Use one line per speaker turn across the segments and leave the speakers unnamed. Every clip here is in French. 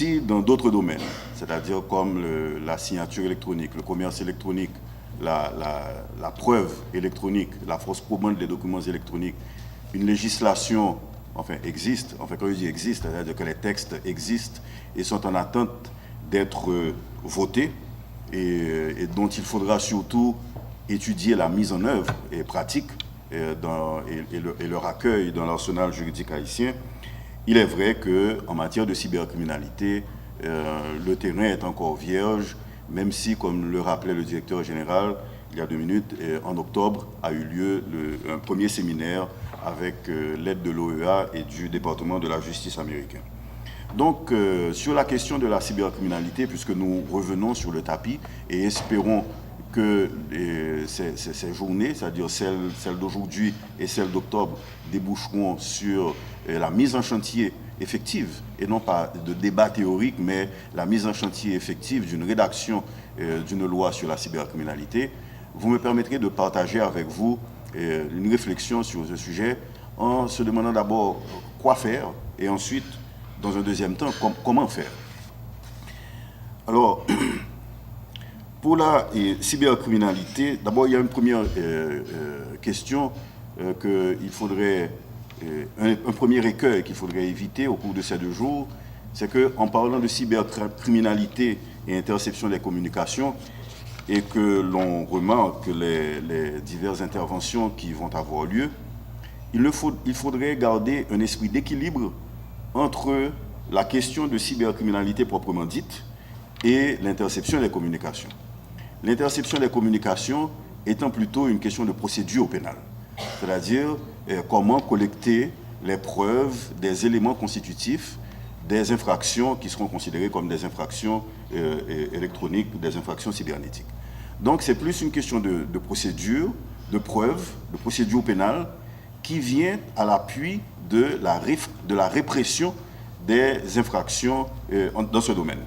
aussi dans d'autres domaines, c'est-à-dire comme la signature électronique, le commerce électronique, la preuve électronique, la fausse commande des documents électroniques. Une législation existe, quand je dis existe, c'est-à-dire que les textes existent et sont en attente d'être votés et dont il faudra surtout étudier la mise en œuvre et pratique et leur accueil dans l'arsenal juridique haïtien. Il est vrai qu'en matière de cybercriminalité, le terrain est encore vierge, même si, comme le rappelait le directeur général il y a 2 minutes, en octobre a eu lieu un premier séminaire avec l'aide de l'OEA et du département de la justice américain. Donc, sur la question de la cybercriminalité, puisque nous revenons sur le tapis et espérons que ces journées, c'est-à-dire celles d'aujourd'hui et celles d'octobre, déboucheront sur la mise en chantier effective, et non pas de débat théorique, mais la mise en chantier effective d'une rédaction d'une loi sur la cybercriminalité, vous me permettrez de partager avec vous une réflexion sur ce sujet en se demandant d'abord quoi faire et ensuite, dans un deuxième temps, comment faire. Alors, pour la cybercriminalité, d'abord, il y a une première question qu'il faudrait, un premier écueil qu'il faudrait éviter au cours de ces 2 jours, c'est qu'en parlant de cybercriminalité et interception des communications, et que l'on remarque les diverses interventions qui vont avoir lieu, il faudrait garder un esprit d'équilibre entre la question de cybercriminalité proprement dite et l'interception des communications. L'interception des communications étant plutôt une question de procédure pénale, c'est-à-dire comment collecter les preuves des éléments constitutifs des infractions qui seront considérées comme des infractions électroniques, des infractions cybernétiques. Donc c'est plus une question de procédure, de preuve, de procédure pénale qui vient à l'appui de la répression des infractions dans ce domaine.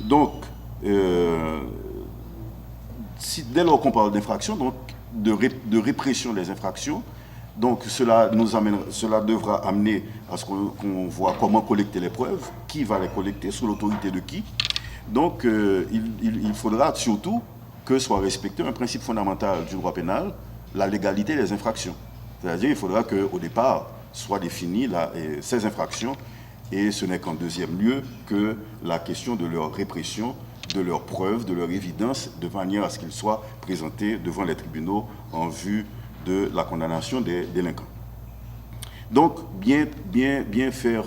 Donc, dès lors qu'on parle d'infraction, donc de répression des infractions, donc cela devra amener à ce qu'on voit comment collecter les preuves, qui va les collecter, sous l'autorité de qui. Donc il faudra surtout que soit respecté un principe fondamental du droit pénal, la légalité des infractions. C'est-à-dire qu'il faudra qu'au départ soient définies ces infractions et ce n'est qu'en deuxième lieu que la question de leur répression, de leurs preuves, de leur évidence, de manière à ce qu'ils soient présentés devant les tribunaux en vue de la condamnation des délinquants. Donc, bien faire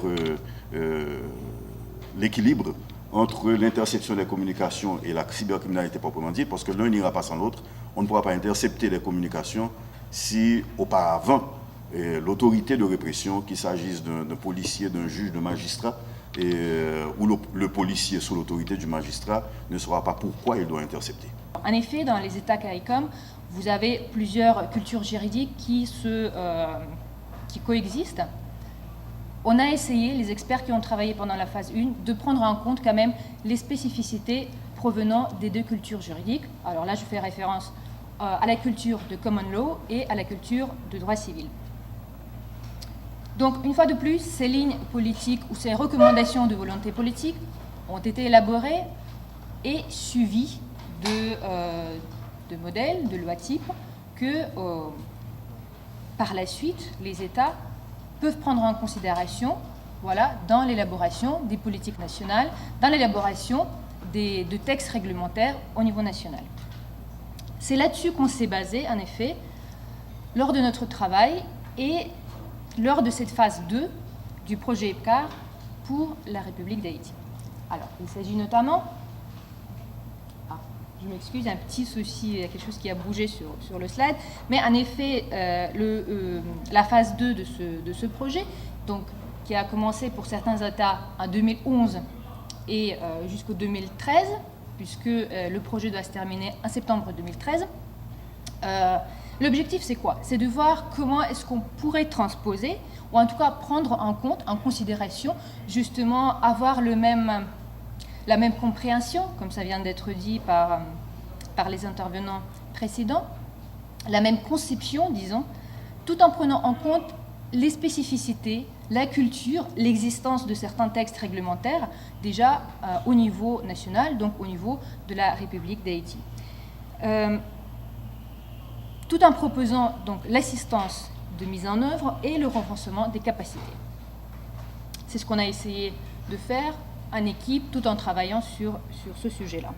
l'équilibre entre l'interception des communications et la cybercriminalité proprement dite, parce que l'un n'ira pas sans l'autre. On ne pourra pas intercepter les communications si, auparavant, l'autorité de répression, qu'il s'agisse d'un policier, d'un juge, d'un magistrat, ou le policier sous l'autorité du magistrat, ne saura pas pourquoi il doit intercepter.
En effet, dans les États CARICOM, vous avez plusieurs cultures juridiques qui coexistent. On a essayé, les experts qui ont travaillé pendant la phase 1, de prendre en compte quand même les spécificités provenant des 2 cultures juridiques. Alors là, je fais référence à la culture de common law et à la culture de droit civil. Donc, une fois de plus, ces lignes politiques ou ces recommandations de volonté politique ont été élaborées et suivies de modèles, de lois types que, par la suite, les États peuvent prendre en considération dans l'élaboration des politiques nationales, dans l'élaboration de textes réglementaires au niveau national. C'est là-dessus qu'on s'est basé, en effet, lors de notre travail et lors de cette phase 2 du projet EPCAR pour la République d'Haïti. Alors, il s'agit notamment... je m'excuse, un petit souci, il y a quelque chose qui a bougé sur le slide, mais en effet, la phase 2 de ce projet, donc, qui a commencé pour certains États en 2011 et jusqu'au 2013, puisque le projet doit se terminer en septembre 2013, l'objectif, c'est quoi? C'est de voir comment est-ce qu'on pourrait transposer, ou en tout cas prendre en compte, en considération, justement, avoir la même compréhension, comme ça vient d'être dit par les intervenants précédents, la même conception, disons, tout en prenant en compte les spécificités, la culture, l'existence de certains textes réglementaires déjà au niveau national, donc au niveau de la République d'Haïti. Tout en proposant donc l'assistance de mise en œuvre et le renforcement des capacités. C'est ce qu'on a essayé de faire en équipe tout en travaillant sur ce sujet-là.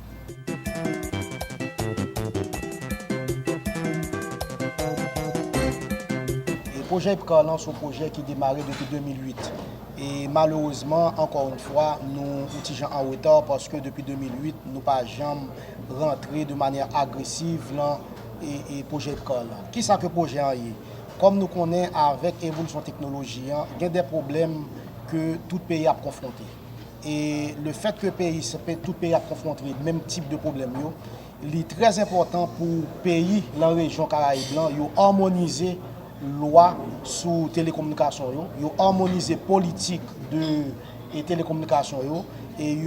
Le projet IPCAL, c'est un projet qui démarrait depuis 2008. Et malheureusement, encore une fois, nous étions en retard parce que depuis 2008, nous n'avons pas jamais rentré de manière agressive dans le projet IPCAL. Qui est-ce que le projet est? Comme nous connaissons avec l'évolution technologique, il y a des problèmes que tout pays a confrontés. Et le fait que tout pays a confronté le même type de problème, il est très important pour le pays, la région Caraïbes, de harmoniser loi sur télécommunication, harmoniser politique de télécommunication et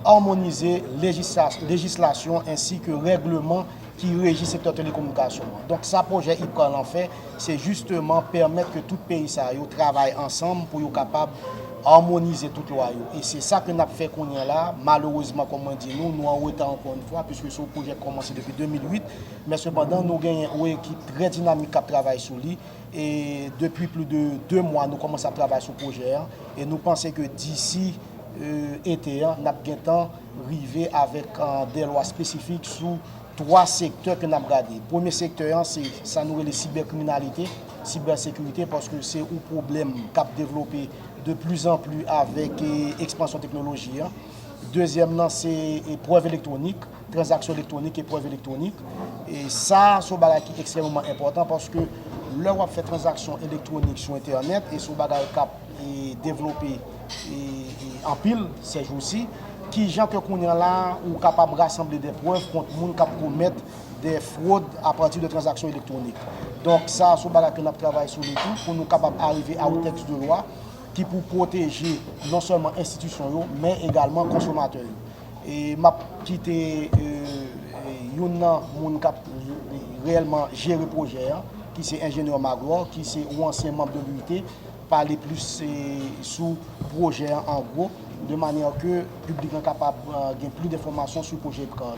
harmoniser législation ainsi que règlement qui régit le secteur télécommunication. Donc, ça projet IPCAL en fait, c'est justement permettre que tout pays travaille ensemble pour être capable harmoniser toute loi. Et c'est ça que nous avons fait qu'on est là. Malheureusement, comme on dit, nous en retard encore une fois, puisque ce projet a commencé depuis 2008. Mais cependant, nous avons une équipe très dynamique qui travaille sur lui. Et depuis plus de 2 mois, nous commençons à travailler sur le projet. Et nous pensons que d'ici été, nous avons arrivé avec des lois spécifiques sur 3 secteurs que nous avons regardés. Le premier secteur, c'est ça nous la cybercriminalité, cybersécurité, parce que c'est un problème qui a développé de plus en plus avec l'expansion technologique. Deuxièmement, c'est preuve électronique, transactions électroniques et preuves électroniques. Et ça, c'est un bagage qui est extrêmement important parce que l'heure où on fait transactions électroniques sur Internet et ce bagage est développé en pile ces jours-ci, qui gens que qu'on est là ou capable de rassembler des preuves contre les gens qui commettent des fraudes à partir de transactions électroniques. Donc ça, c'est un bagage que nous travaillons sur le tout pour nous capables d'arriver à un texte de loi qui pour protéger non seulement institutions, mais également consommateurs. Et m'a quitté moun k'ap réellement gérer le projet, qui c'est ingénieur Magloire, qui c'est ou ancien membre de l'UIT, parler plus sous projet en gros, de manière que le public est capable de gagner plus d'informations sur le projet IPCAL.